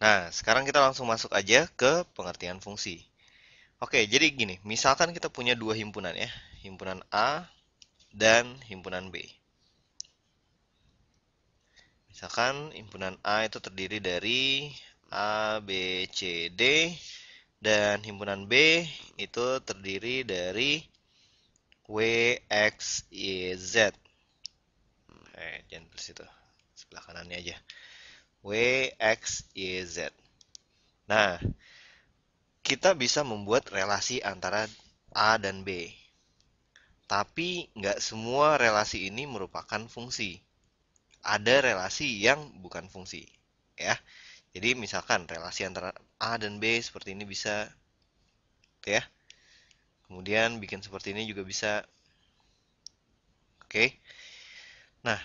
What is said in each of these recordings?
Nah, sekarang kita langsung masuk aja ke pengertian fungsi. Oke, jadi gini, misalkan kita punya dua himpunan ya, himpunan A dan himpunan B. Misalkan himpunan A itu terdiri dari A, B, C, D, dan himpunan B itu terdiri dari W, X, Y, Z. Jangan tulis itu, sebelah kanannya aja. W, X, Y, Z. Nah, kita bisa membuat relasi antara A dan B. Tapi nggak semua relasi ini merupakan fungsi. Ada relasi yang bukan fungsi. Ya, jadi misalkan relasi antara A dan B seperti ini bisa, ya. Kemudian bikin seperti ini juga bisa. Oke. Nah,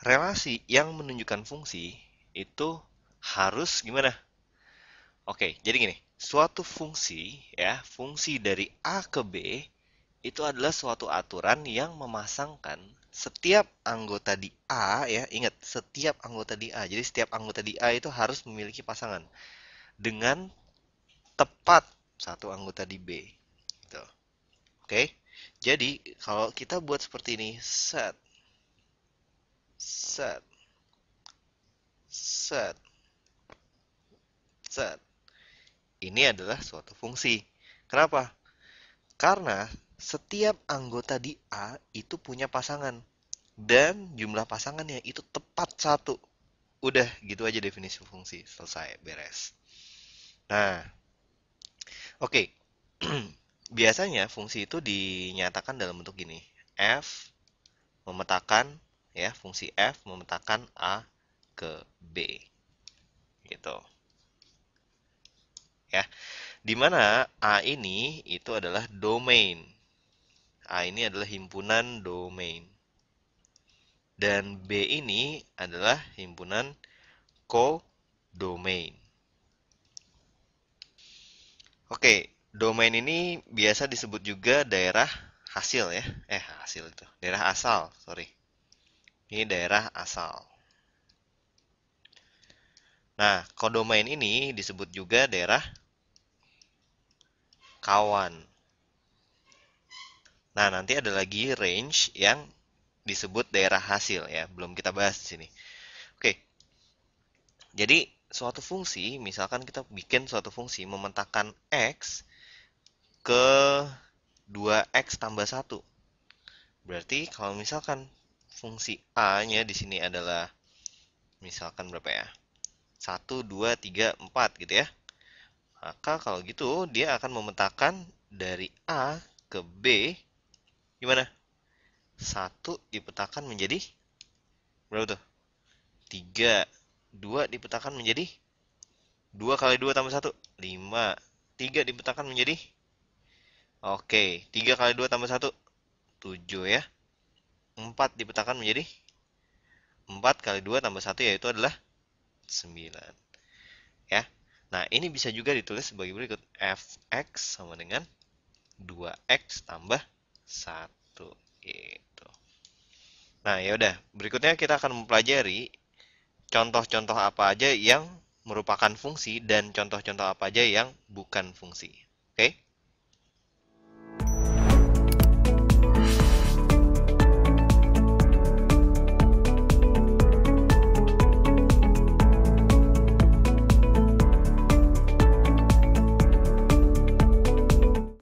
relasi yang menunjukkan fungsi itu harus gimana? Oke, jadi gini, suatu fungsi ya, fungsi dari A ke B itu adalah suatu aturan yang memasangkan setiap anggota di A ya, ingat setiap anggota di A. Jadi setiap anggota di A itu harus memiliki pasangan dengan tepat satu anggota di B. Gitu. Oke. Jadi kalau kita buat seperti ini, set, set, set, set. Ini adalah suatu fungsi. Kenapa? Karena setiap anggota di A itu punya pasangan dan jumlah pasangannya itu tepat satu. Udah gitu aja definisi fungsi, selesai, beres. Nah, oke. Biasanya fungsi itu dinyatakan dalam bentuk gini. F memetakan ya, fungsi F memetakan A ke B. Gitu. Ya. Di mana A ini itu adalah domain. A ini adalah himpunan domain. Dan B ini adalah himpunan codomain. Oke, domain ini biasa disebut juga daerah hasil ya. Hasil itu. Daerah asal, sorry. Ini daerah asal. Nah, codomain ini disebut juga daerah kawan. Nah, nanti ada lagi range yang disebut daerah hasil ya. Belum kita bahas di sini. Oke, jadi suatu fungsi, misalkan kita bikin suatu fungsi memetakan X ke 2X tambah 1. Berarti kalau misalkan fungsi A-nya di sini adalah misalkan berapa ya? 1, 2, 3, 4 gitu ya. Maka kalau gitu dia akan memetakan dari A ke B gimana? 1 dipetakan menjadi berapa tuh? 3. 2 dipetakan menjadi 2 kali 2 tambah 1, 5. 3 dipetakan menjadi oke, 3 kali 2 tambah 1, 7 ya. 4 dipetakan menjadi 4 kali 2 tambah 1 yaitu adalah 9. Ya. Nah, ini bisa juga ditulis sebagai berikut. Fx sama dengan 2x tambah 1 gitu. Nah, ya udah, berikutnya kita akan mempelajari contoh-contoh apa aja yang merupakan fungsi dan contoh-contoh apa aja yang bukan fungsi. Oke?